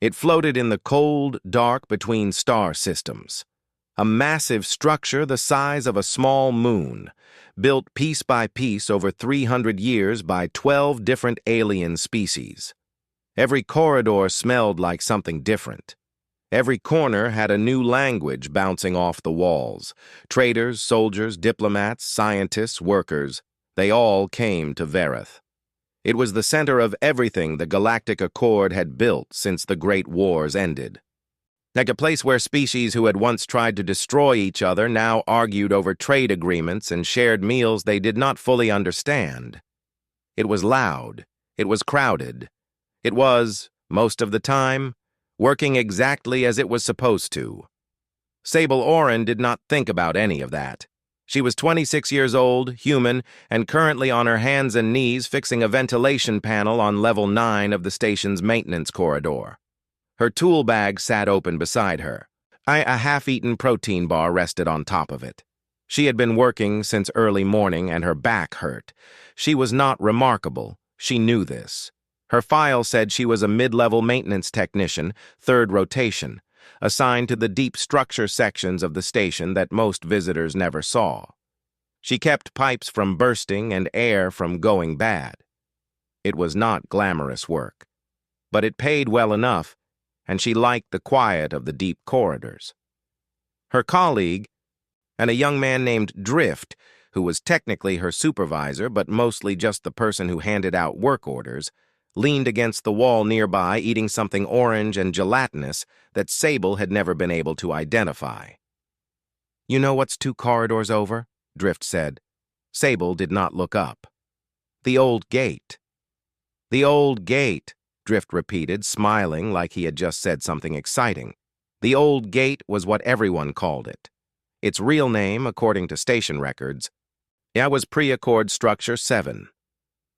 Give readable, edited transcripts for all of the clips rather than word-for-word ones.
It floated in the cold, dark between star systems. A massive structure the size of a small moon, built piece by piece over 300 years by 12 different alien species. Every corridor smelled like something different. Every corner had a new language bouncing off the walls. Traders, soldiers, diplomats, scientists, workers, they all came to Verith. It was the center of everything the Galactic Accord had built since the Great Wars ended. Like a place where species who had once tried to destroy each other now argued over trade agreements and shared meals they did not fully understand. It was loud. It was crowded. It was, most of the time, working exactly as it was supposed to. Sable Oren did not think about any of that. She was 26 years old, human, and currently on her hands and knees fixing a ventilation panel on level 9 of the station's maintenance corridor. Her tool bag sat open beside her. A half-eaten protein bar rested on top of it. She had been working since early morning and her back hurt. She was not remarkable. She knew this. Her file said she was a mid-level maintenance technician, 3rd rotation, assigned to the deep structure sections of the station that most visitors never saw. She kept pipes from bursting and air from going bad. It was not glamorous work, but it paid well enough, and she liked the quiet of the deep corridors. Her colleague, and a young man named Drift, who was technically her supervisor but mostly just the person who handed out work orders, leaned against the wall nearby eating something orange and gelatinous that Sable had never been able to identify. "You know what's 2 corridors over?" Drift said. Sable did not look up. "The old gate." "The old gate," Drift repeated, smiling like he had just said something exciting. The old gate was what everyone called it. Its real name, according to station records, was Pre-Accord Structure 7.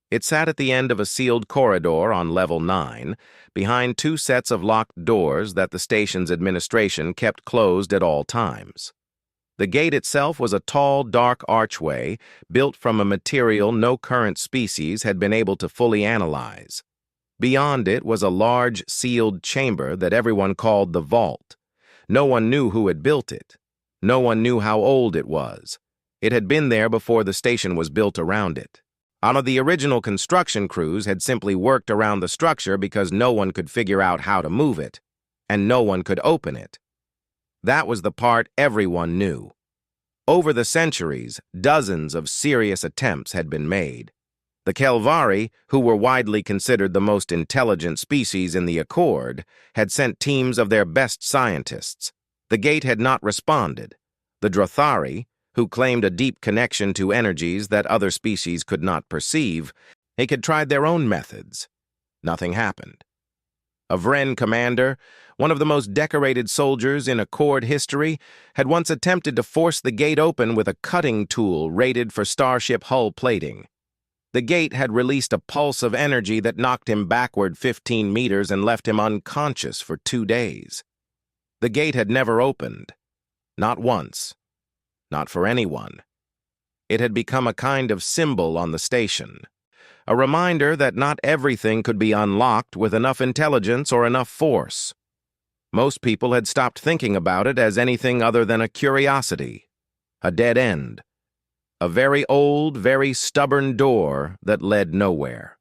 It sat at the end of a sealed corridor on level 9, behind 2 sets of locked doors that the station's administration kept closed at all times. The gate itself was a tall, dark archway built from a material no current species had been able to fully analyze. Beyond it was a large, sealed chamber that everyone called the vault. No one knew who had built it. No one knew how old it was. It had been there before the station was built around it. All of the original construction crews had simply worked around the structure because no one could figure out how to move it, and no one could open it. That was the part everyone knew. Over the centuries, dozens of serious attempts had been made. The Kelvari, who were widely considered the most intelligent species in the Accord, had sent teams of their best scientists. The gate had not responded. The Drothari, who claimed a deep connection to energies that other species could not perceive, they had tried their own methods. Nothing happened. A Vren commander, one of the most decorated soldiers in Accord history, had once attempted to force the gate open with a cutting tool rated for starship hull plating. The gate had released a pulse of energy that knocked him backward 15 meters and left him unconscious for 2 days. The gate had never opened. Not once. Not for anyone. It had become a kind of symbol on the station, a reminder that not everything could be unlocked with enough intelligence or enough force. Most people had stopped thinking about it as anything other than a curiosity, a dead end, a very old, very stubborn door that led nowhere.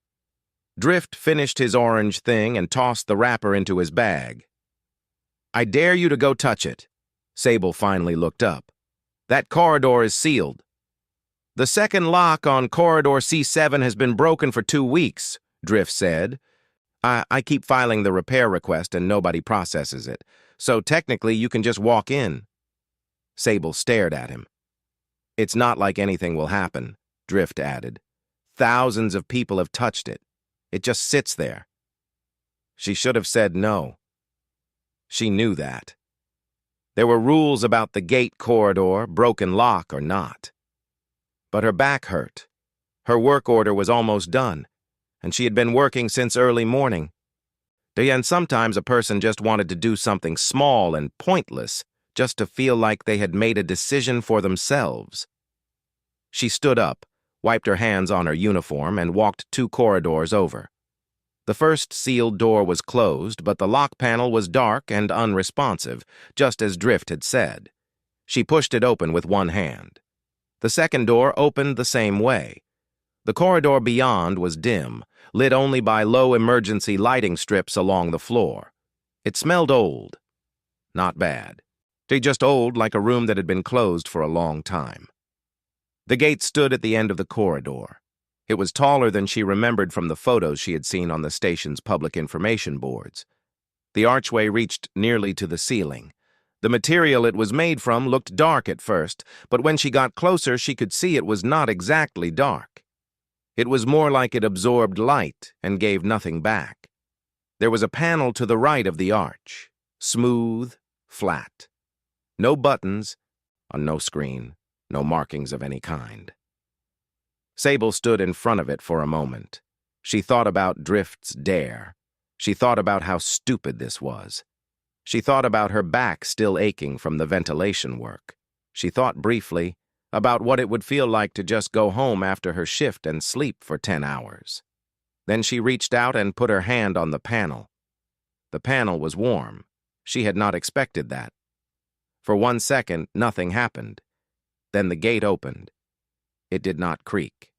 Drift finished his orange thing and tossed the wrapper into his bag. "I dare you to go touch it." Sable finally looked up. "That corridor is sealed." "The second lock on Corridor C7 has been broken for 2 weeks, Drift said. I keep filing the repair request and nobody processes it, so technically you can just walk in." Sable stared at him. "It's not like anything will happen," Drift added. "Thousands of people have touched it. It just sits there." She should have said no. She knew that. There were rules about the gate corridor, broken lock or not. But her back hurt. Her work order was almost done, and she had been working since early morning. And sometimes a person just wanted to do something small and pointless, just to feel like they had made a decision for themselves. She stood up, wiped her hands on her uniform, and walked 2 corridors over. The first sealed door was closed, but the lock panel was dark and unresponsive, just as Drift had said. She pushed it open with one hand. The second door opened the same way. The corridor beyond was dim, lit only by low emergency lighting strips along the floor. It smelled old. Not bad. Just old, like a room that had been closed for a long time. The gate stood at the end of the corridor. It was taller than she remembered from the photos she had seen on the station's public information boards. The archway reached nearly to the ceiling. The material it was made from looked dark at first, but when she got closer, she could see it was not exactly dark. It was more like it absorbed light and gave nothing back. There was a panel to the right of the arch, smooth, flat. No buttons, on no screen, no markings of any kind. Sable stood in front of it for a moment. She thought about Drift's dare. She thought about how stupid this was. She thought about her back still aching from the ventilation work. She thought briefly about what it would feel like to just go home after her shift and sleep for 10 hours. Then she reached out and put her hand on the panel. The panel was warm. She had not expected that. For 1 second, nothing happened. Then the gate opened. It did not creak.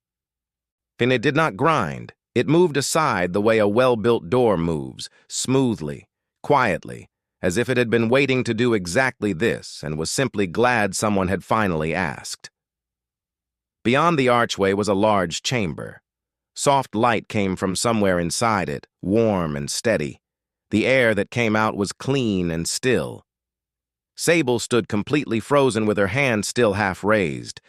And it did not grind. It moved aside the way a well-built door moves, smoothly, quietly, as if it had been waiting to do exactly this and was simply glad someone had finally asked. Beyond the archway was a large chamber. Soft light came from somewhere inside it, warm and steady. The air that came out was clean and still. Sable stood completely frozen with her hand still half raised.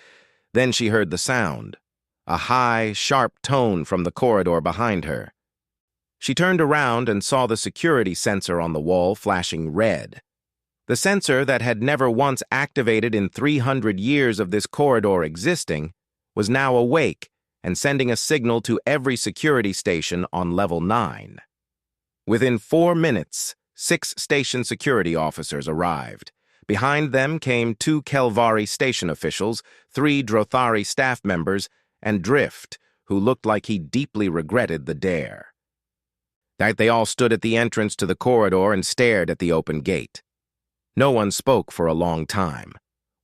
Then she heard the sound, a high, sharp tone from the corridor behind her. She turned around and saw the security sensor on the wall flashing red. The sensor that had never once activated in 300 years of this corridor existing was now awake and sending a signal to every security station on level 9. Within 4 minutes, 6 station security officers arrived. Behind them came 2 Kelvari station officials, 3 Drothari staff members, and Drift, who looked like he deeply regretted the dare. They all stood at the entrance to the corridor and stared at the open gate. No one spoke for a long time.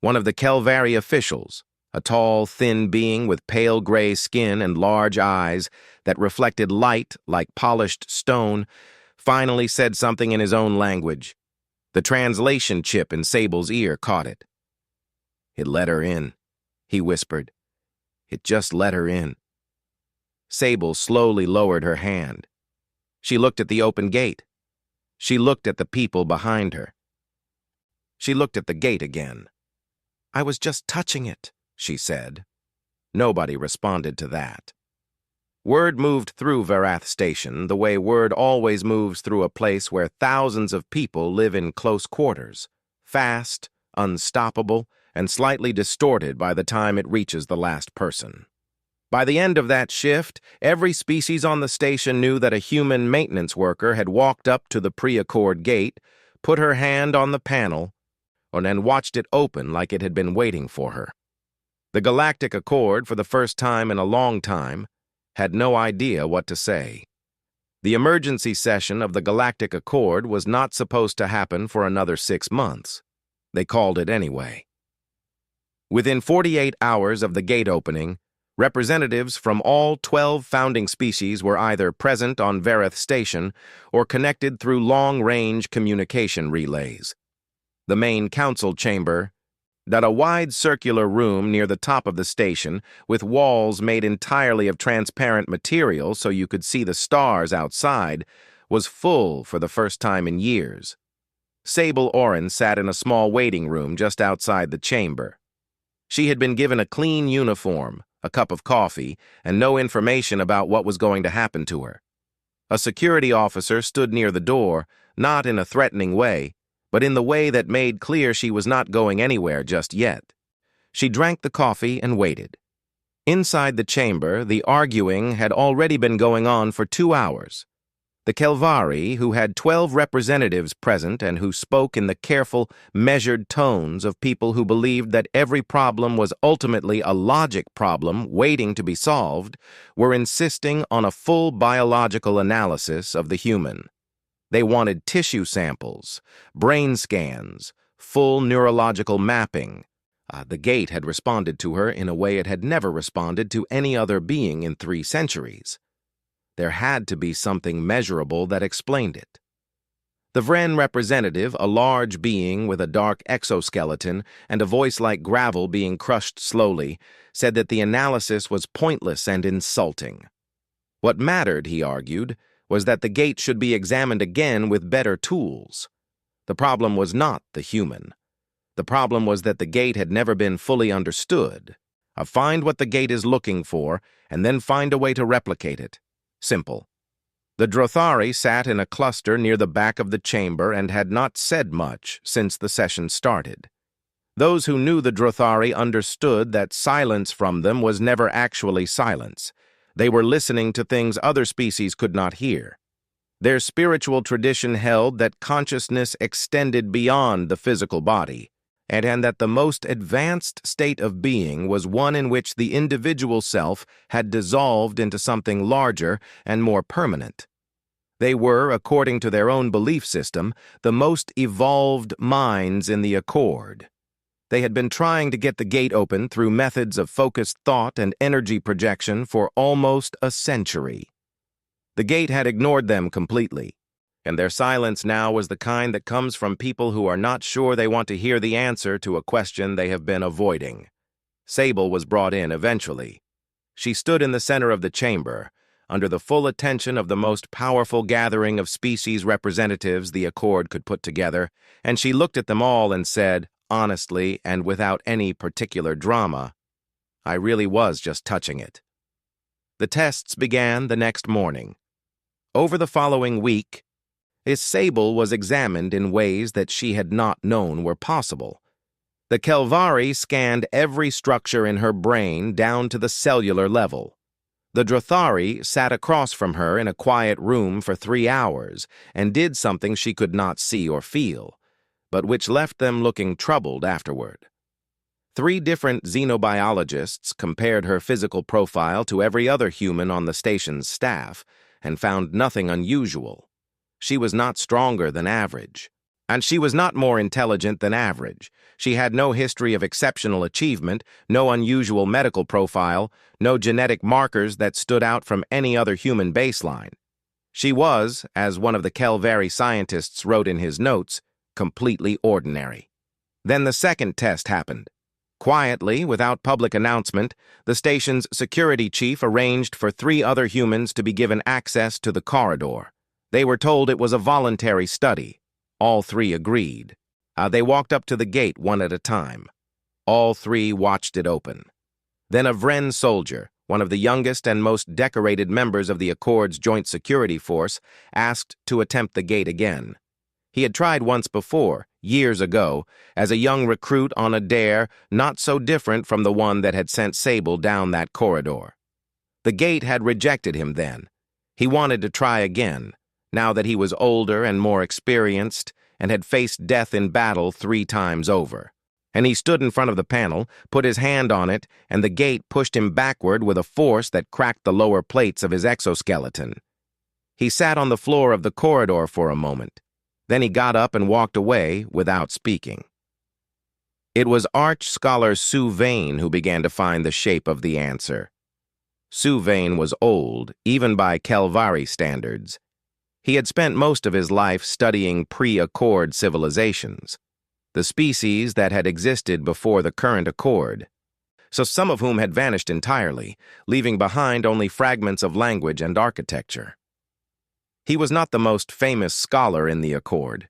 One of the Kelvari officials, a tall, thin being with pale gray skin and large eyes that reflected light like polished stone, finally said something in his own language. The translation chip in Sable's ear caught it. "It let her in," he whispered. "It just let her in." Sable slowly lowered her hand. She looked at the open gate. She looked at the people behind her. She looked at the gate again. "I was just touching it," she said. Nobody responded to that. Word moved through Varath Station the way word always moves through a place where thousands of people live in close quarters, fast, unstoppable, and slightly distorted by the time it reaches the last person. By the end of that shift, every species on the station knew that a human maintenance worker had walked up to the pre-accord gate, put her hand on the panel, and then watched it open like it had been waiting for her. The Galactic Accord, for the first time in a long time, had no idea what to say. The emergency session of the Galactic Accord was not supposed to happen for another 6 months. They called it anyway. Within 48 hours of the gate opening, representatives from all 12 founding species were either present on Varath Station or connected through long-range communication relays. The main council chamber, a wide circular room near the top of the station with walls made entirely of transparent material so you could see the stars outside, was full for the first time in years. Sable Oren sat in a small waiting room just outside the chamber. She had been given a clean uniform, a cup of coffee, and no information about what was going to happen to her. A security officer stood near the door, not in a threatening way, but in the way that made clear she was not going anywhere just yet. She drank the coffee and waited. Inside the chamber, the arguing had already been going on for 2 hours. The Kelvari, who had 12 representatives present and who spoke in the careful, measured tones of people who believed that every problem was ultimately a logic problem waiting to be solved, were insisting on a full biological analysis of the human. They wanted tissue samples, brain scans, full neurological mapping. The gate had responded to her in a way it had never responded to any other being in 3 centuries. There had to be something measurable that explained it. The Vren representative, a large being with a dark exoskeleton and a voice like gravel being crushed slowly, said that the analysis was pointless and insulting. What mattered, he argued, was that the gate should be examined again with better tools. The problem was not the human. The problem was that the gate had never been fully understood. Find what the gate is looking for, and then find a way to replicate it. Simple. The Drothari sat in a cluster near the back of the chamber and had not said much since the session started. Those who knew the Drothari understood that silence from them was never actually silence. They were listening to things other species could not hear. Their spiritual tradition held that consciousness extended beyond the physical body, and that the most advanced state of being was one in which the individual self had dissolved into something larger and more permanent. They were, according to their own belief system, the most evolved minds in the Accord. They had been trying to get the gate open through methods of focused thought and energy projection for almost a century. The gate had ignored them completely, and their silence now was the kind that comes from people who are not sure they want to hear the answer to a question they have been avoiding. Sable was brought in eventually. She stood in the center of the chamber, under the full attention of the most powerful gathering of species representatives the Accord could put together, and she looked at them all and said, honestly and without any particular drama, "I really was just touching it." The tests began the next morning. Over the following week, Sable was examined in ways that she had not known were possible. The Kelvari scanned every structure in her brain down to the cellular level. The Drothari sat across from her in a quiet room for 3 hours and did something she could not see or feel, but which left them looking troubled afterward. 3 different xenobiologists compared her physical profile to every other human on the station's staff and found nothing unusual. She was not stronger than average, and she was not more intelligent than average. She had no history of exceptional achievement, no unusual medical profile, no genetic markers that stood out from any other human baseline. She was, as one of the Kelvari scientists wrote in his notes, completely ordinary. Then the second test happened. Quietly, without public announcement, the station's security chief arranged for 3 other humans to be given access to the corridor. They were told it was a voluntary study. All 3 agreed. They walked up to the gate one at a time. All 3 watched it open. Then a Vren soldier, one of the youngest and most decorated members of the Accord's Joint Security Force, asked to attempt the gate again. He had tried once before, years ago, as a young recruit on a dare not so different from the one that had sent Sable down that corridor. The gate had rejected him then. He wanted to try again, now that he was older and more experienced and had faced death in battle 3 times over. And he stood in front of the panel, put his hand on it, and the gate pushed him backward with a force that cracked the lower plates of his exoskeleton. He sat on the floor of the corridor for a moment. Then he got up and walked away without speaking. It was arch scholar Sue Vane who began to find the shape of the answer. Sue Vane was old, even by Kelvari standards. He had spent most of his life studying pre-Accord civilizations, the species that had existed before the current Accord, so some of whom had vanished entirely, leaving behind only fragments of language and architecture. He was not the most famous scholar in the Accord.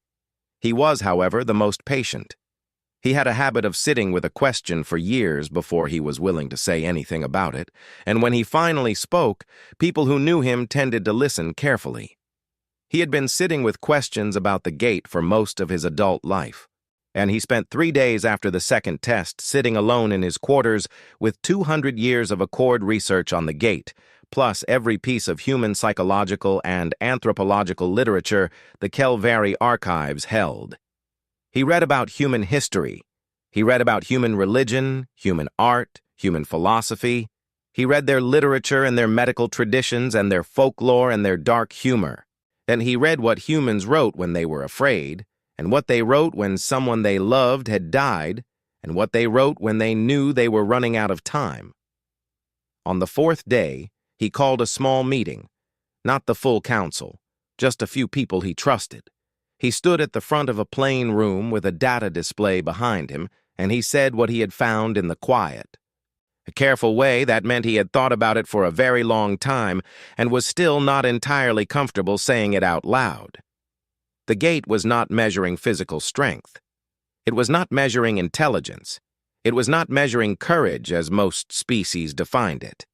He was, however, the most patient. He had a habit of sitting with a question for years before he was willing to say anything about it, and when he finally spoke, people who knew him tended to listen carefully. He had been sitting with questions about the gate for most of his adult life, and he spent 3 days after the second test sitting alone in his quarters with 200 years of Accord research on the gate, plus every piece of human psychological and anthropological literature the Kelvari archives held. He read about human history. He read about human religion, human art, human philosophy. He read their literature and their medical traditions and their folklore and their dark humor. And he read what humans wrote when they were afraid, and what they wrote when someone they loved had died, and what they wrote when they knew they were running out of time. On the fourth day, he called a small meeting, not the full council, just a few people he trusted. He stood at the front of a plain room with a data display behind him, and he said what he had found in the quiet. A careful way that meant he had thought about it for a very long time and was still not entirely comfortable saying it out loud. The gate was not measuring physical strength. It was not measuring intelligence. It was not measuring courage as most species defined it.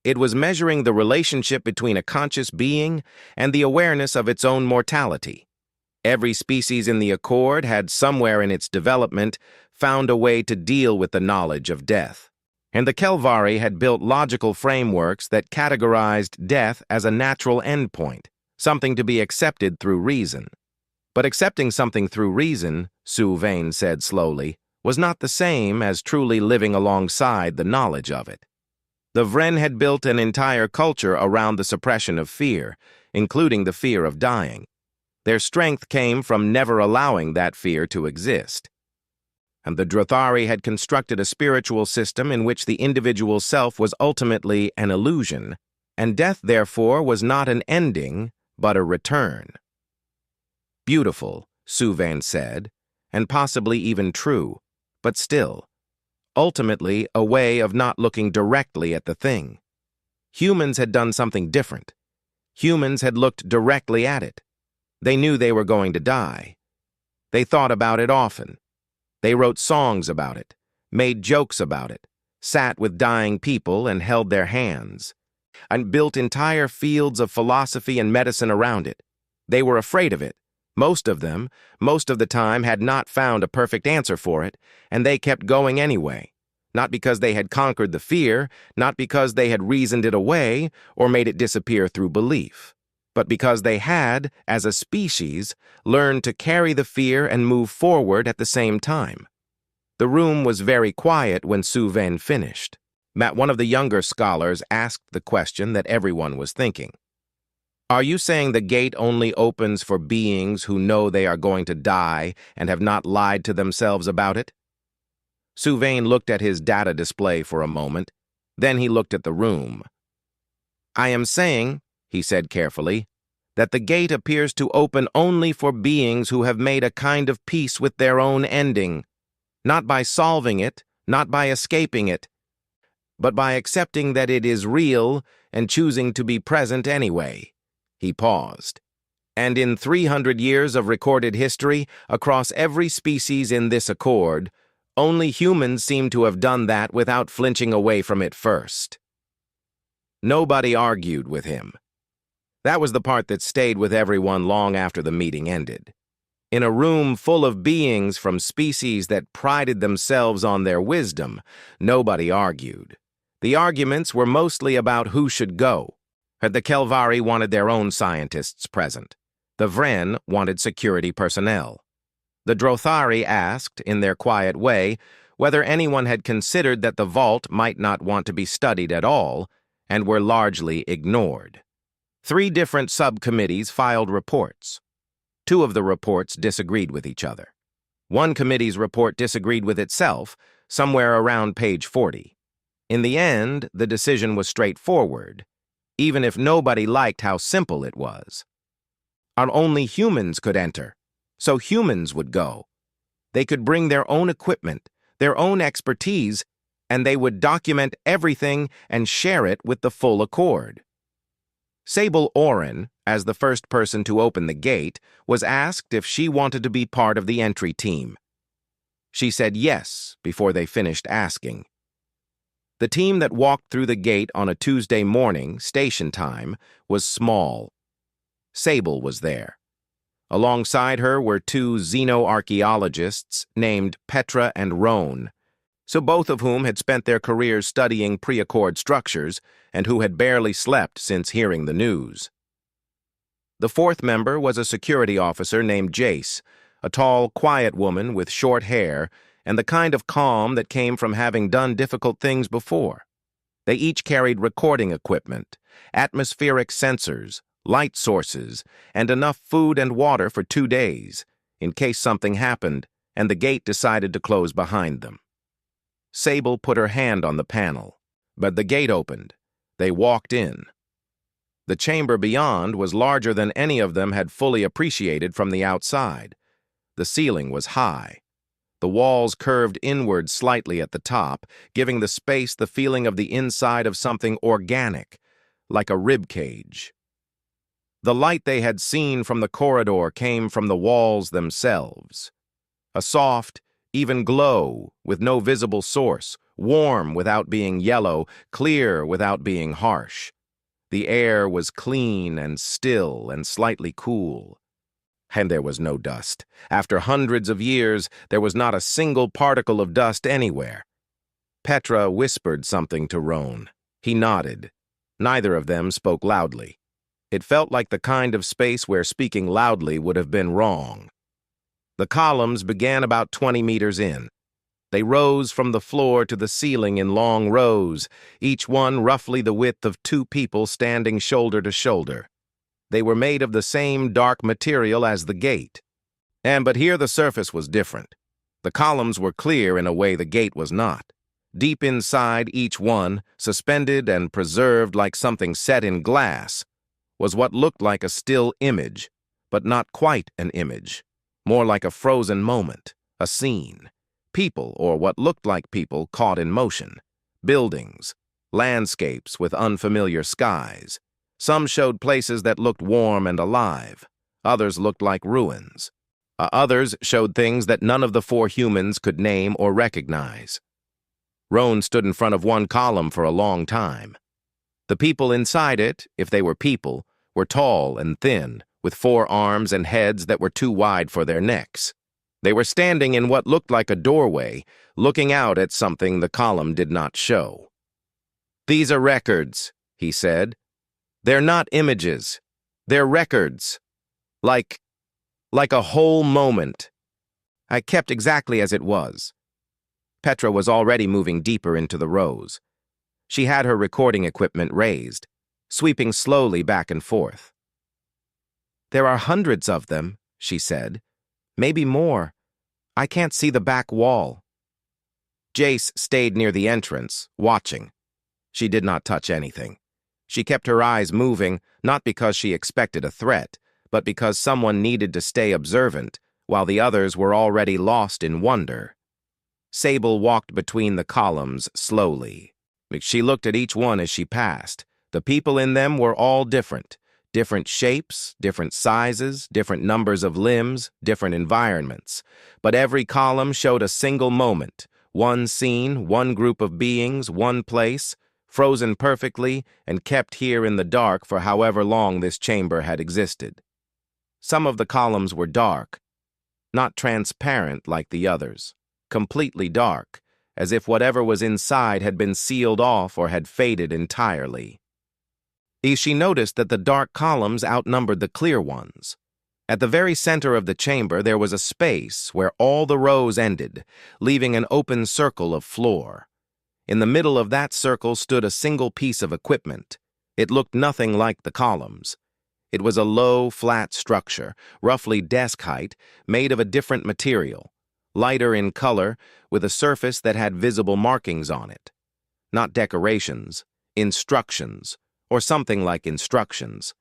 It was measuring the relationship between a conscious being and the awareness of its own mortality. Every species in the Accord had somewhere in its development found a way to deal with the knowledge of death. And the Kelvari had built logical frameworks that categorized death as a natural endpoint, something to be accepted through reason. But accepting something through reason, Sue Vane said slowly, was not the same as truly living alongside the knowledge of it. The Vren had built an entire culture around the suppression of fear, including the fear of dying. Their strength came from never allowing that fear to exist. And the Drothari had constructed a spiritual system in which the individual self was ultimately an illusion, and death, therefore, was not an ending, but a return. Beautiful, Sue Vane said, and possibly even true, but still, ultimately a way of not looking directly at the thing. Humans had done something different. Humans had looked directly at it. They knew they were going to die. They thought about it often. They wrote songs about it, made jokes about it, sat with dying people and held their hands, and built entire fields of philosophy and medicine around it. They were afraid of it. Most of them, most of the time, had not found a perfect answer for it, and they kept going anyway. Not because they had conquered the fear, not because they had reasoned it away or made it disappear through belief, but because they had, as a species, learned to carry the fear and move forward at the same time. The room was very quiet when Sue Vane finished. One of the younger scholars asked the question that everyone was thinking. Are you saying the gate only opens for beings who know they are going to die and have not lied to themselves about it? Sue Vane looked at his data display for a moment. Then he looked at the room. I am saying, he said carefully, that the gate appears to open only for beings who have made a kind of peace with their own ending, not by solving it, not by escaping it, but by accepting that it is real and choosing to be present anyway. He paused. And in 300 years of recorded history, across every species in this accord, only humans seem to have done that without flinching away from it first. Nobody argued with him. That was the part that stayed with everyone long after the meeting ended. In a room full of beings from species that prided themselves on their wisdom, nobody argued. The arguments were mostly about who should go. The Kelvari wanted their own scientists present. The Vren wanted security personnel. The Drothari asked, in their quiet way, whether anyone had considered that the vault might not want to be studied at all, and were largely ignored. 3 different subcommittees filed reports. 2 of the reports disagreed with each other. One committee's report disagreed with itself, somewhere around page 40. In the end, the decision was straightforward, even if nobody liked how simple it was. Only humans could enter, so humans would go. They could bring their own equipment, their own expertise, and they would document everything and share it with the full accord. Sable Oren, as the first person to open the gate, was asked if she wanted to be part of the entry team. She said yes before they finished asking. The team that walked through the gate on a Tuesday morning, station time, was small. Sable was there. Alongside her were 2 xenoarchaeologists named Petra and Roan. so both of whom had spent their careers studying pre-accord structures and who had barely slept since hearing the news. The fourth member was a security officer named Jace, a tall, quiet woman with short hair and the kind of calm that came from having done difficult things before. They each carried recording equipment, atmospheric sensors, light sources, and enough food and water for 2 days, in case something happened and the gate decided to close behind them. Sable put her hand on the panel, but the gate opened. They walked in. The chamber beyond was larger than any of them had fully appreciated from the outside. The ceiling was high. The walls curved inward slightly at the top, giving the space the feeling of the inside of something organic, like a rib cage. The light they had seen from the corridor came from the walls themselves. A soft, even glow with no visible source, warm without being yellow, clear without being harsh. The air was clean and still and slightly cool. And there was no dust. After hundreds of years, there was not a single particle of dust anywhere. Petra whispered something to Roan. He nodded. Neither of them spoke loudly. It felt like the kind of space where speaking loudly would have been wrong. The columns began about 20 meters in. They rose from the floor to the ceiling in long rows, each one roughly the width of 2 people standing shoulder to shoulder. They were made of the same dark material as the gate. But here the surface was different. The columns were clear in a way the gate was not. Deep inside each one, suspended and preserved like something set in glass, was what looked like a still image, but not quite an image, more like a frozen moment, a scene. People, or what looked like people, caught in motion. Buildings, landscapes with unfamiliar skies. Some showed places that looked warm and alive. Others looked like ruins. Others showed things that none of the 4 humans could name or recognize. Roan stood in front of one column for a long time. The people inside it, if they were people, were tall and thin, with 4 arms and heads that were too wide for their necks. They were standing in what looked like a doorway, looking out at something the column did not show. "These are records," he said. "They're not images. They're records. Like a whole moment. I kept exactly as it was." Petra was already moving deeper into the rows. She had her recording equipment raised, sweeping slowly back and forth. "There are hundreds of them," she said. "Maybe more. I can't see the back wall." Jace stayed near the entrance, watching. She did not touch anything. She kept her eyes moving, not because she expected a threat, but because someone needed to stay observant, while the others were already lost in wonder. Sable walked between the columns slowly. She looked at each one as she passed. The people in them were all different. Different shapes, different sizes, different numbers of limbs, different environments. But every column showed a single moment, one scene, one group of beings, one place, frozen perfectly and kept here in the dark for however long this chamber had existed. Some of the columns were dark, not transparent like the others, completely dark, as if whatever was inside had been sealed off or had faded entirely. She noticed that the dark columns outnumbered the clear ones. At the very center of the chamber there was a space where all the rows ended, leaving an open circle of floor. In the middle of that circle stood a single piece of equipment. It looked nothing like the columns. It was a low, flat structure, roughly desk height, made of a different material, lighter in color, with a surface that had visible markings on it. Not decorations, instructions, or something like instructions.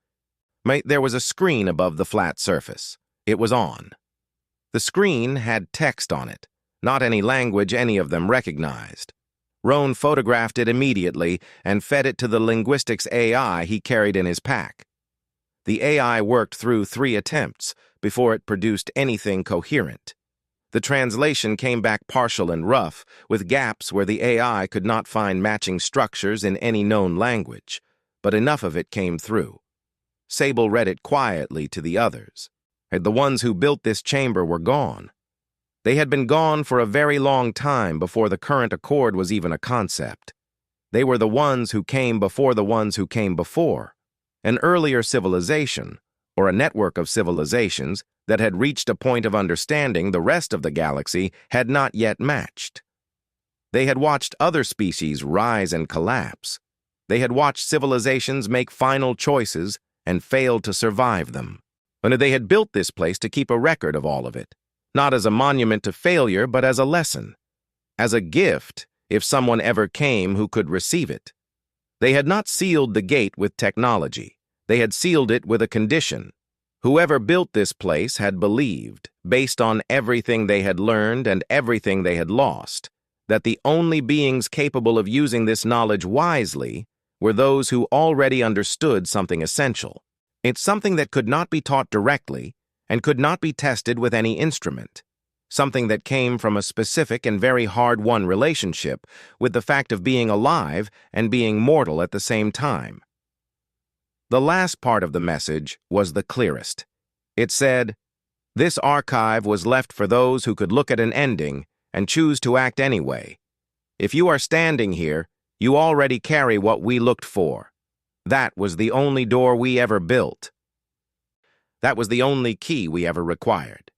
There was a screen above the flat surface. It was on. The screen had text on it, not any language any of them recognized. Roan photographed it immediately and fed it to the linguistics AI he carried in his pack. The AI worked through 3 attempts before it produced anything coherent. The translation came back partial and rough, with gaps where the AI could not find matching structures in any known language, but enough of it came through. Sable read it quietly to the others. The ones who built this chamber were gone. They had been gone for a very long time before the current accord was even a concept. They were the ones who came before the ones who came before, an earlier civilization, or a network of civilizations that had reached a point of understanding the rest of the galaxy had not yet matched. They had watched other species rise and collapse. They had watched civilizations make final choices and fail to survive them. And they had built this place to keep a record of all of it, not as a monument to failure, but as a lesson, as a gift if someone ever came who could receive it. They had not sealed the gate with technology. They had sealed it with a condition. Whoever built this place had believed, based on everything they had learned and everything they had lost, that the only beings capable of using this knowledge wisely were those who already understood something essential. It's something that could not be taught directly and could not be tested with any instrument. Something that came from a specific and very hard-won relationship with the fact of being alive and being mortal at the same time. The last part of the message was the clearest. It said, "This archive was left for those who could look at an ending and choose to act anyway. If you are standing here, you already carry what we looked for. That was the only door we ever built. That was the only key we ever required."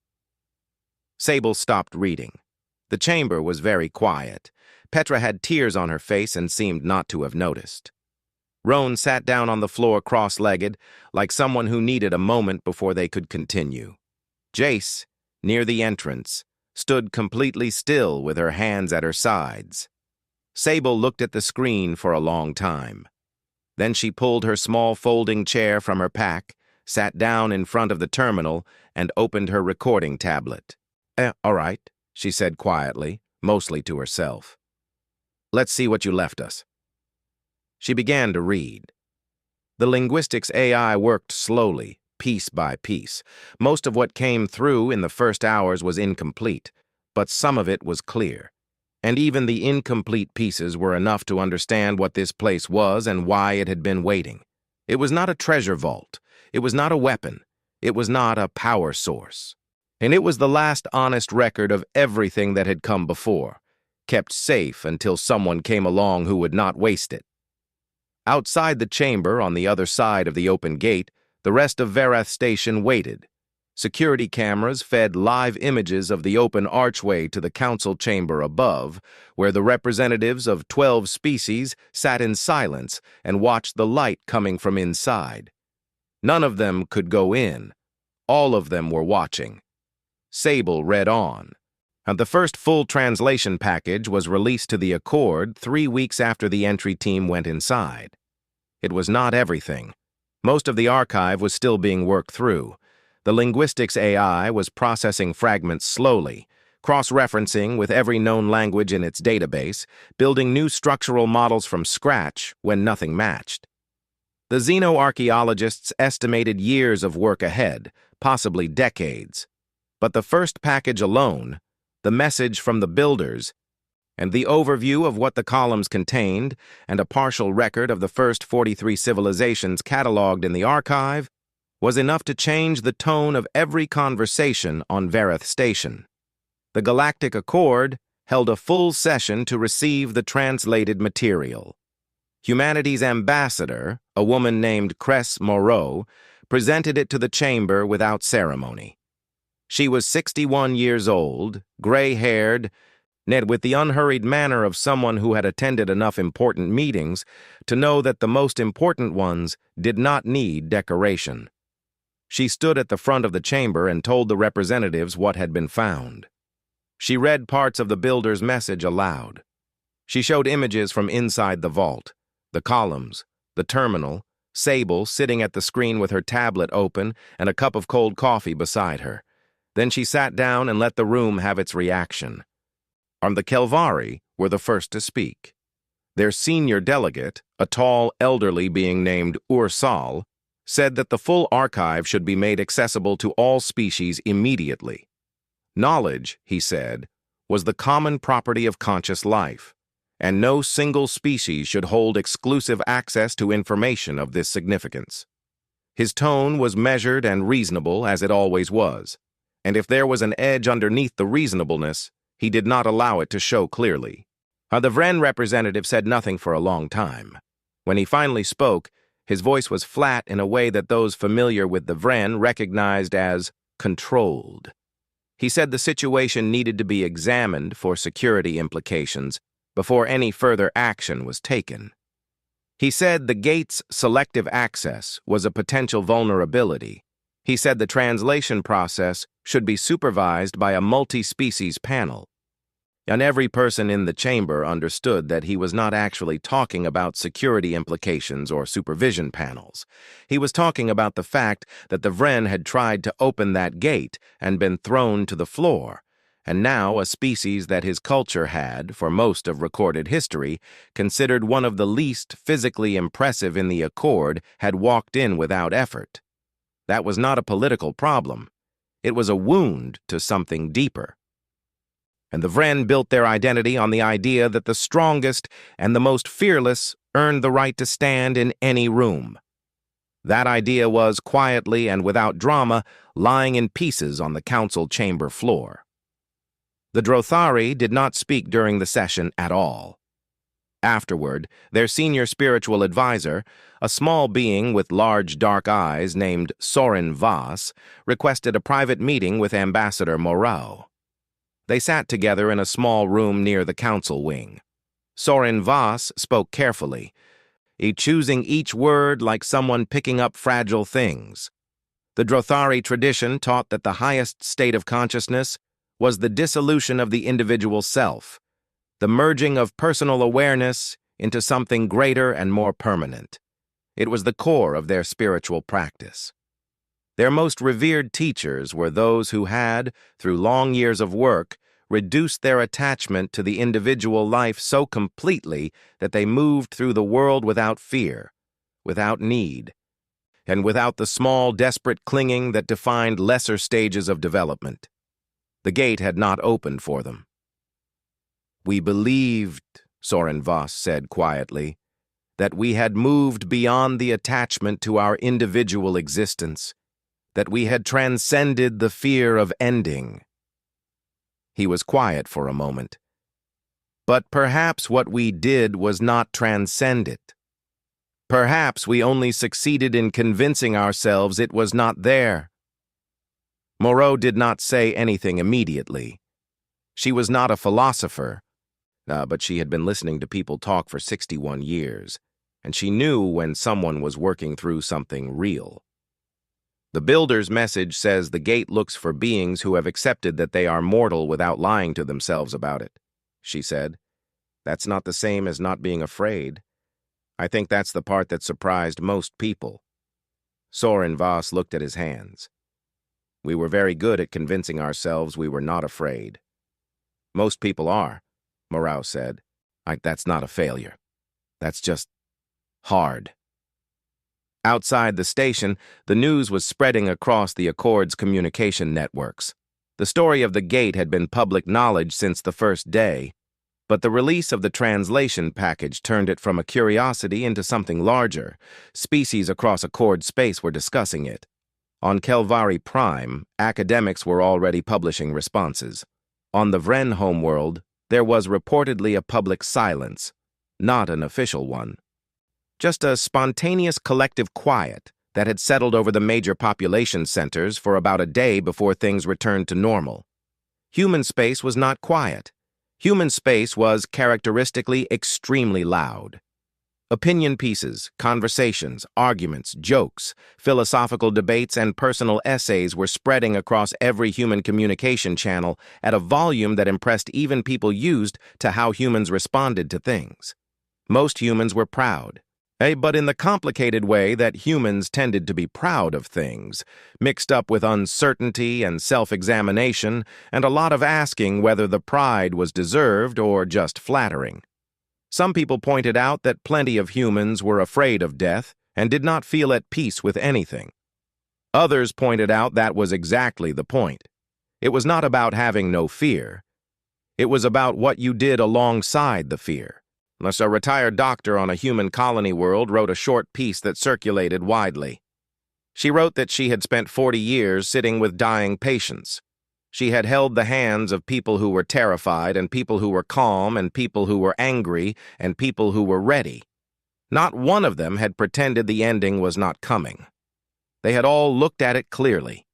Sable stopped reading. The chamber was very quiet. Petra had tears on her face and seemed not to have noticed. Roan sat down on the floor cross-legged, like someone who needed a moment before they could continue. Jace, near the entrance, stood completely still with her hands at her sides. Sable looked at the screen for a long time. Then she pulled her small folding chair from her pack, sat down in front of the terminal, and opened her recording tablet. All right," she said quietly, mostly to herself. "Let's see what you left us." She began to read. The linguistics AI worked slowly, piece by piece. Most of what came through in the first hours was incomplete, but some of it was clear. And even the incomplete pieces were enough to understand what this place was and why it had been waiting. It was not a treasure vault. It was not a weapon. It was not a power source. And it was the last honest record of everything that had come before, kept safe until someone came along who would not waste it. Outside the chamber, on the other side of the open gate, the rest of Verath Station waited. Security cameras fed live images of the open archway to the council chamber above, where the representatives of 12 species sat in silence and watched the light coming from inside. None of them could go in. All of them were watching. Sable read on. And the first full translation package was released to the Accord 3 weeks after the entry team went inside. It was not everything. Most of the archive was still being worked through. The linguistics AI was processing fragments slowly, cross-referencing with every known language in its database, building new structural models from scratch when nothing matched. The xenoarchaeologists estimated years of work ahead, possibly decades. But the first package alone, the message from the builders, and the overview of what the columns contained, and a partial record of the first 43 civilizations cataloged in the archive, was enough to change the tone of every conversation on Verath Station. The Galactic Accord held a full session to receive the translated material. Humanity's ambassador, a woman named Cress Moreau, presented it to the chamber without ceremony. She was 61 years old, gray-haired, yet with the unhurried manner of someone who had attended enough important meetings to know that the most important ones did not need decoration. She stood at the front of the chamber and told the representatives what had been found. She read parts of the builder's message aloud. She showed images from inside the vault, the columns, the terminal, Sable sitting at the screen with her tablet open and a cup of cold coffee beside her. Then she sat down and let the room have its reaction. The Kelvari were the first to speak. Their senior delegate, a tall elderly being named Ursal, said that the full archive should be made accessible to all species immediately. Knowledge, he said, was the common property of conscious life, and no single species should hold exclusive access to information of this significance. His tone was measured and reasonable as it always was, and if there was an edge underneath the reasonableness, he did not allow it to show clearly. The Vren representative said nothing for a long time. When he finally spoke, his voice was flat in a way that those familiar with the Vren recognized as controlled. He said the situation needed to be examined for security implications before any further action was taken. He said the gate's selective access was a potential vulnerability. He said the translation process should be supervised by a multi-species panel. And every person in the chamber understood that he was not actually talking about security implications or supervision panels. He was talking about the fact that the Vren had tried to open that gate and been thrown to the floor, and now a species that his culture had, for most of recorded history, considered one of the least physically impressive in the Accord, had walked in without effort. That was not a political problem. It was a wound to something deeper. And the Vren built their identity on the idea that the strongest and the most fearless earned the right to stand in any room. That idea was, quietly and without drama, lying in pieces on the council chamber floor. The Drothari did not speak during the session at all. Afterward, their senior spiritual advisor, a small being with large dark eyes named Soren Voss, requested a private meeting with Ambassador Moreau. They sat together in a small room near the council wing. Soren Voss spoke carefully, choosing each word like someone picking up fragile things. The Drothari tradition taught that the highest state of consciousness was the dissolution of the individual self, the merging of personal awareness into something greater and more permanent. It was the core of their spiritual practice. Their most revered teachers were those who had, through long years of work, reduced their attachment to the individual life so completely that they moved through the world without fear, without need, and without the small, desperate clinging that defined lesser stages of development. The gate had not opened for them. "We believed," Soren Voss said quietly, "that we had moved beyond the attachment to our individual existence, that we had transcended the fear of ending." He was quiet for a moment. "But perhaps what we did was not transcend it. Perhaps we only succeeded in convincing ourselves it was not there." Moreau did not say anything immediately. She was not a philosopher, but she had been listening to people talk for 61 years, and she knew when someone was working through something real. "The Builder's message says the gate looks for beings who have accepted that they are mortal without lying to themselves about it," she said. "That's not the same as not being afraid. I think that's the part that surprised most people." Soren Voss looked at his hands. "We were very good at convincing ourselves we were not afraid." "Most people are," Moreau said. "That's not a failure. That's just hard." Outside the station, the news was spreading across the Accord's communication networks. The story of the gate had been public knowledge since the first day, but the release of the translation package turned it from a curiosity into something larger. Species across Accord space were discussing it. On Kelvari Prime, academics were already publishing responses. On the Vren homeworld, there was reportedly a public silence, not an official one. Just a spontaneous collective quiet that had settled over the major population centers for about a day before things returned to normal. Human space was not quiet. Human space was characteristically extremely loud. Opinion pieces, conversations, arguments, jokes, philosophical debates, and personal essays were spreading across every human communication channel at a volume that impressed even people used to how humans responded to things. Most humans were proud, but in the complicated way that humans tended to be proud of things, mixed up with uncertainty and self-examination, and a lot of asking whether the pride was deserved or just flattering. Some people pointed out that plenty of humans were afraid of death and did not feel at peace with anything. Others pointed out that was exactly the point. It was not about having no fear. It was about what you did alongside the fear. Unless a retired doctor on a human colony world wrote a short piece that circulated widely. She wrote that she had spent 40 years sitting with dying patients, She had held the hands of people who were terrified and people who were calm and people who were angry and people who were ready. Not one of them had pretended the ending was not coming. They had all looked at it clearly.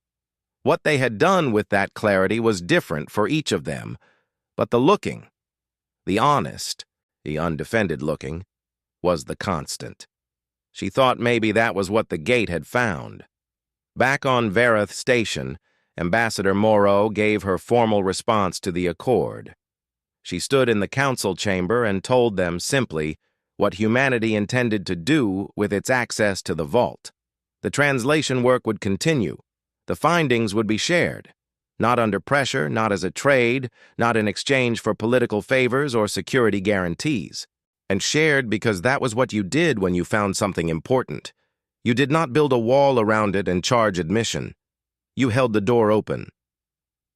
What they had done with that clarity was different for each of them, but the looking, the honest, the undefended looking, was the constant. She thought maybe that was what the gate had found. Back on Vareth Station, Ambassador Morrow gave her formal response to the accord. She stood in the council chamber and told them simply what humanity intended to do with its access to the vault. The translation work would continue. The findings would be shared, not under pressure, not as a trade, not in exchange for political favors or security guarantees, and shared because that was what you did when you found something important. You did not build a wall around it and charge admission. You held the door open.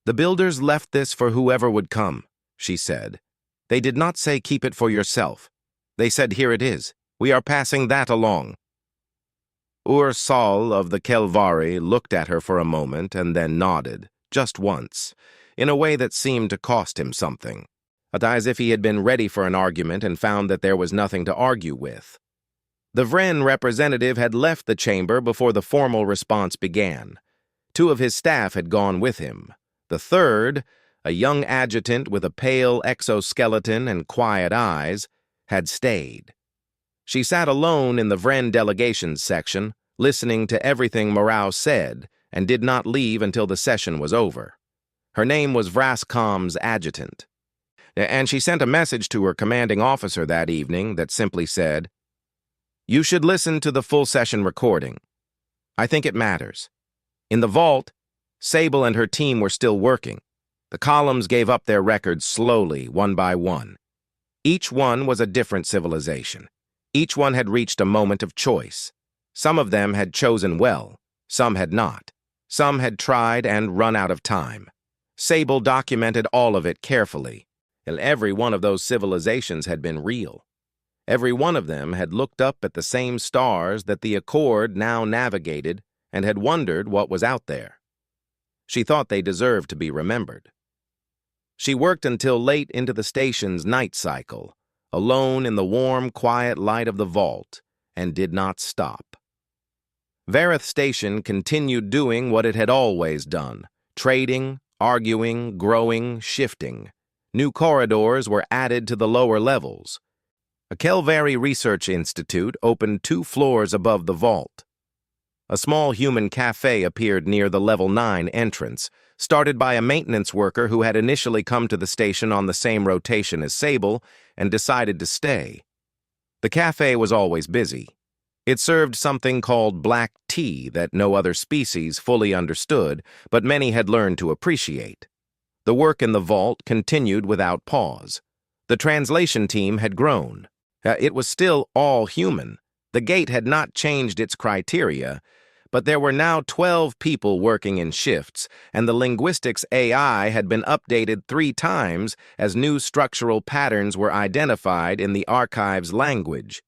The builders left this for whoever would come, she said. They did not say keep it for yourself. They said here it is. We are passing that along. Ur-Sal of the Kelvari looked at her for a moment and then nodded, just once, in a way that seemed to cost him something, as if he had been ready for an argument and found that there was nothing to argue with. The Vren representative had left the chamber before the formal response began. 2 of his staff had gone with him. The third, a young adjutant with a pale exoskeleton and quiet eyes, had stayed. She sat alone in the Vren delegations section, listening to everything Morau said, and did not leave until the session was over. Her name was Vrascom's adjutant, and she sent a message to her commanding officer that evening that simply said, "You should listen to the full session recording. I think it matters." In the vault, Sable and her team were still working. The columns gave up their records slowly, one by one. Each one was a different civilization. Each one had reached a moment of choice. Some of them had chosen well, some had not. Some had tried and run out of time. Sable documented all of it carefully, and every one of those civilizations had been real. Every one of them had looked up at the same stars that the Accord now navigated and had wondered what was out there. She thought they deserved to be remembered. She worked until late into the station's night cycle, alone in the warm, quiet light of the vault, and did not stop. Vareth Station continued doing what it had always done, trading, arguing, growing, shifting. New corridors were added to the lower levels. A Kelvari Research Institute opened 2 floors above the vault. A small human cafe appeared near the Level 9 entrance, started by a maintenance worker who had initially come to the station on the same rotation as Sable and decided to stay. The cafe was always busy. It served something called black tea that no other species fully understood, but many had learned to appreciate. The work in the vault continued without pause. The translation team had grown. It was still all human. The gate had not changed its criteria, but there were now 12 people working in shifts, and the linguistics AI had been updated 3 times as new structural patterns were identified in the archive's language.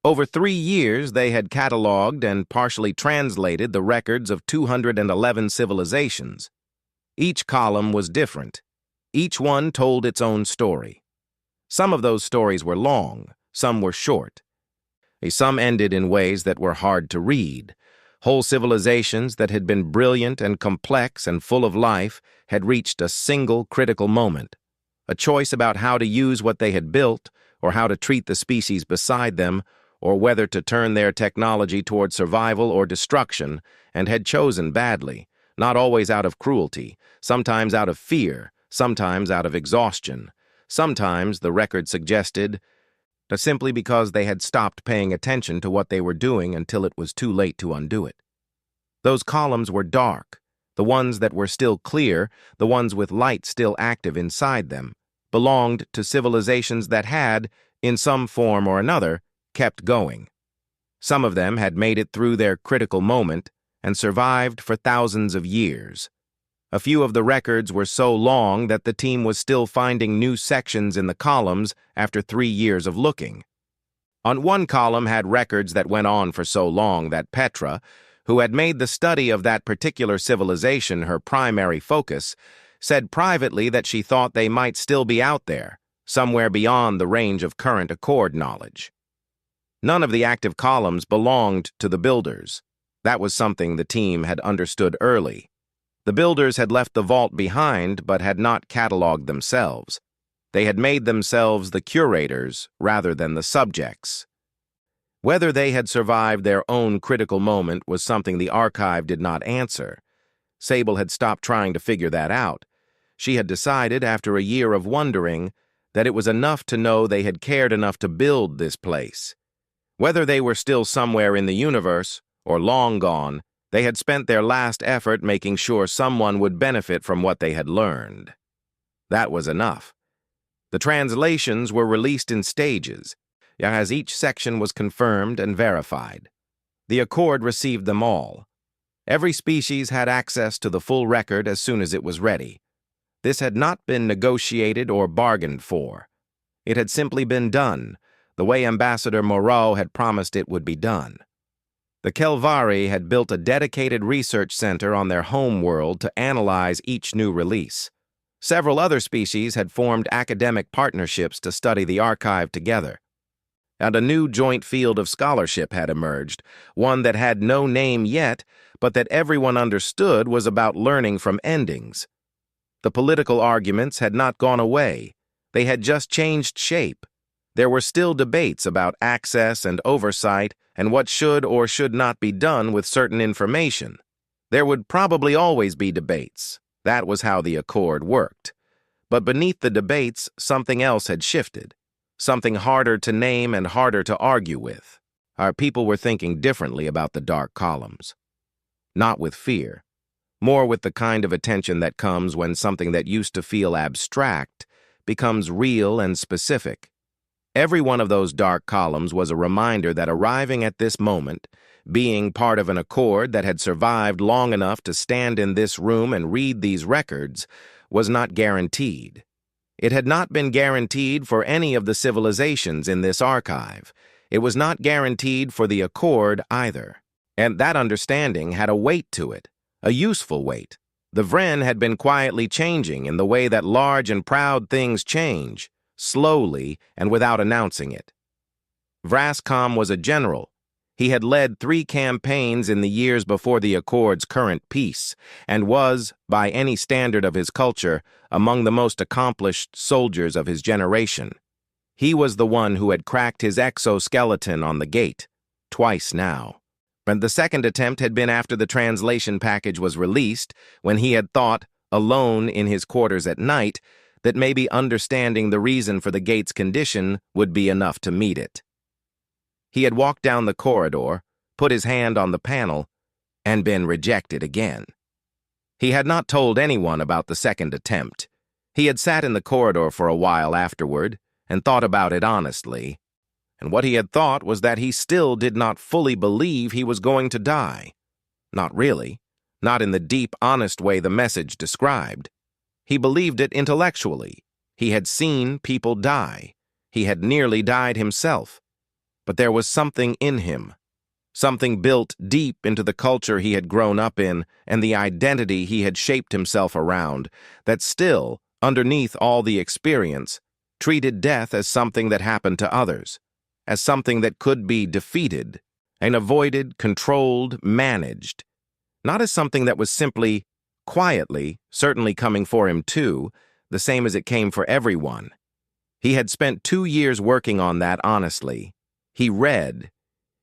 Over 3 years, they had cataloged and partially translated the records of 211 civilizations. Each column was different. Each one told its own story. Some of those stories were long, some were short. Some ended in ways that were hard to read. Whole civilizations that had been brilliant and complex and full of life had reached a single critical moment, a choice about how to use what they had built, or how to treat the species beside them, or whether to turn their technology toward survival or destruction, and had chosen badly, not always out of cruelty, sometimes out of fear, sometimes out of exhaustion. Sometimes, the record suggested, simply because they had stopped paying attention to what they were doing until it was too late to undo it. Those columns were dark. The ones that were still clear, the ones with light still active inside them, belonged to civilizations that had, in some form or another, kept going. Some of them had made it through their critical moment and survived for thousands of years. A few of the records were so long that the team was still finding new sections in the columns after 3 years of looking. On one column had records that went on for so long that Petra, who had made the study of that particular civilization her primary focus, said privately that she thought they might still be out there, somewhere beyond the range of current Accord knowledge. None of the active columns belonged to the builders. That was something the team had understood early. The builders had left the vault behind but had not cataloged themselves. They had made themselves the curators rather than the subjects. Whether they had survived their own critical moment was something the archive did not answer. Sable had stopped trying to figure that out. She had decided, after a year of wondering, that it was enough to know they had cared enough to build this place. Whether they were still somewhere in the universe or long gone, they had spent their last effort making sure someone would benefit from what they had learned. That was enough. The translations were released in stages, as each section was confirmed and verified. The Accord received them all. Every species had access to the full record as soon as it was ready. This had not been negotiated or bargained for. It had simply been done, the way Ambassador Moreau had promised it would be done. The Kelvari had built a dedicated research center on their home world to analyze each new release. Several other species had formed academic partnerships to study the archive together. And a new joint field of scholarship had emerged, one that had no name yet, but that everyone understood was about learning from endings. The political arguments had not gone away. They had just changed shape. There were still debates about access and oversight and what should or should not be done with certain information. There would probably always be debates. That was how the Accord worked. But beneath the debates, something else had shifted. Something harder to name and harder to argue with. Our people were thinking differently about the dark columns. Not with fear. More with the kind of attention that comes when something that used to feel abstract becomes real and specific. Every one of those dark columns was a reminder that arriving at this moment, being part of an Accord that had survived long enough to stand in this room and read these records, was not guaranteed. It had not been guaranteed for any of the civilizations in this archive. It was not guaranteed for the Accord either. And that understanding had a weight to it, a useful weight. The Vren had been quietly changing in the way that large and proud things change, slowly and without announcing it. Vrascom was a general. He had led 3 campaigns in the years before the Accord's current peace, and was, by any standard of his culture, among the most accomplished soldiers of his generation. He was the one who had cracked his exoskeleton on the gate, twice now. And the second attempt had been after the translation package was released, when he had thought, alone in his quarters at night, that maybe understanding the reason for the gate's condition would be enough to meet it. He had walked down the corridor, put his hand on the panel, and been rejected again. He had not told anyone about the second attempt. He had sat in the corridor for a while afterward and thought about it honestly. And what he had thought was that he still did not fully believe he was going to die. Not really. Not in the deep, honest way the message described. He believed it intellectually. He had seen people die. He had nearly died himself. But there was something in him, something built deep into the culture he had grown up in and the identity he had shaped himself around, that still, underneath all the experience, treated death as something that happened to others, as something that could be defeated and avoided, controlled, managed, not as something that was simply, quietly, certainly coming for him too, the same as it came for everyone. He had spent 2 years working on that honestly. He read.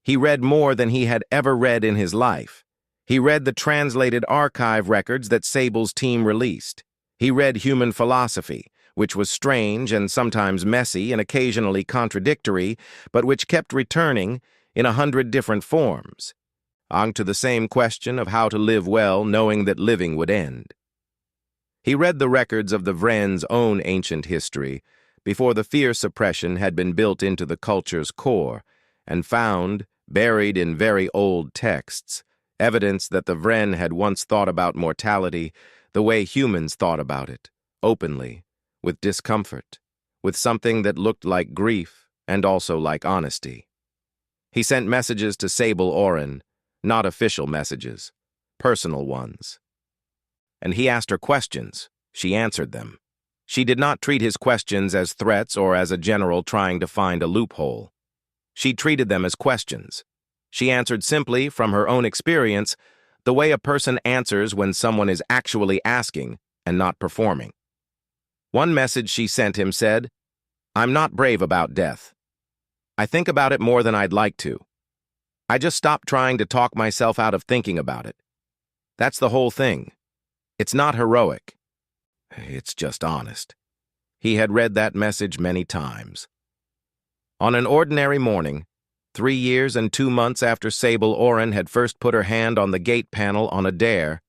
He read more than he had ever read in his life. He read the translated archive records that Sable's team released. He read human philosophy, which was strange and sometimes messy and occasionally contradictory, but which kept returning in 100 different forms, onto the same question of how to live well knowing that living would end. He read the records of the Vren's own ancient history, before the fear suppression had been built into the culture's core, and found, buried in very old texts, evidence that the Vren had once thought about mortality the way humans thought about it, openly, with discomfort, with something that looked like grief and also like honesty. He sent messages to Sable Oren, not official messages, personal ones. And he asked her questions, She answered them. She did not treat his questions as threats or as a general trying to find a loophole. She treated them as questions. She answered simply from her own experience, the way a person answers when someone is actually asking and not performing. One message she sent him said, "I'm not brave about death. I think about it more than I'd like to. I just stopped trying to talk myself out of thinking about it. That's the whole thing. It's not heroic. It's just honest." He had read that message many times. On an ordinary morning, 3 years and 2 months after Sable Oren had first put her hand on the gate panel on a dare,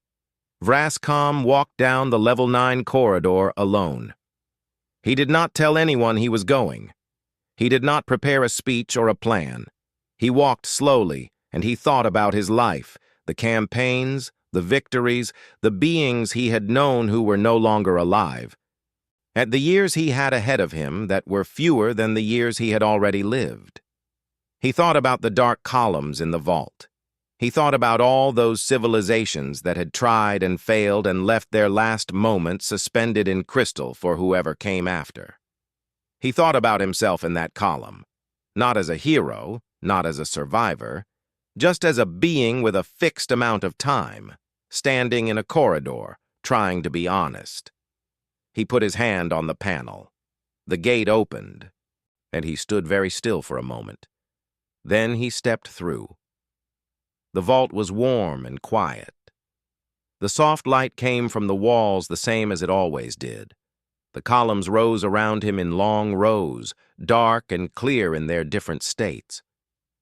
Vrascom walked down the level 9 corridor alone. He did not tell anyone he was going. He did not prepare a speech or a plan. He walked slowly, and he thought about his life, the campaigns, the victories, the beings he had known who were no longer alive, at the years he had ahead of him that were fewer than the years he had already lived. He thought about the dark columns in the vault. He thought about all those civilizations that had tried and failed and left their last moment suspended in crystal for whoever came after. He thought about himself in that column, not as a hero, not as a survivor, just as a being with a fixed amount of time, standing in a corridor, trying to be honest. He put his hand on the panel. The gate opened, and he stood very still for a moment. Then he stepped through. The vault was warm and quiet. The soft light came from the walls the same as it always did. The columns rose around him in long rows, dark and clear in their different states.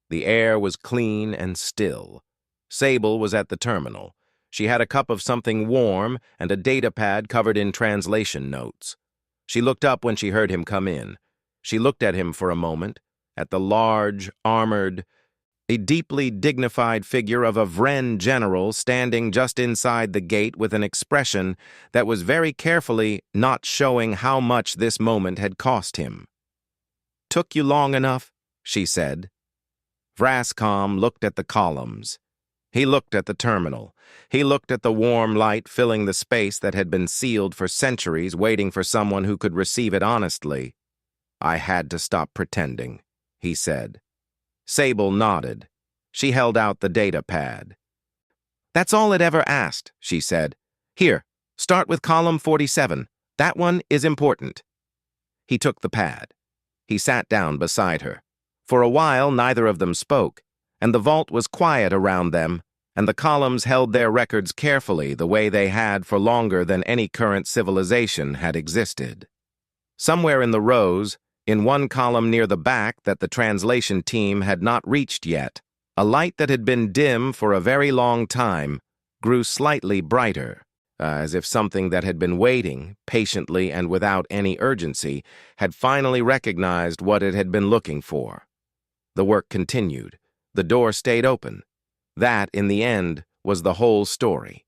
The air was clean and still. Sable was at the terminal. She had a cup of something warm and a data pad covered in translation notes. She looked up when she heard him come in. She looked at him for a moment, at the large, armored, a deeply dignified figure of a Vren general standing just inside the gate with an expression that was very carefully not showing how much this moment had cost him. "Took you long enough?" she said. Vrascom looked at the columns. He looked at the terminal. He looked at the warm light filling the space that had been sealed for centuries, waiting for someone who could receive it honestly. "I had to stop pretending," he said. Sable nodded. She held out the data pad. "That's all it ever asked," she said. "Here, start with column 47. That one is important." He took the pad. He sat down beside her. For a while, neither of them spoke, and the vault was quiet around them, and the columns held their records carefully the way they had for longer than any current civilization had existed. Somewhere in the rows, in one column near the back that the translation team had not reached yet, a light that had been dim for a very long time grew slightly brighter, as if something that had been waiting, patiently and without any urgency, had finally recognized what it had been looking for. The work continued. The door stayed open. That, in the end, was the whole story.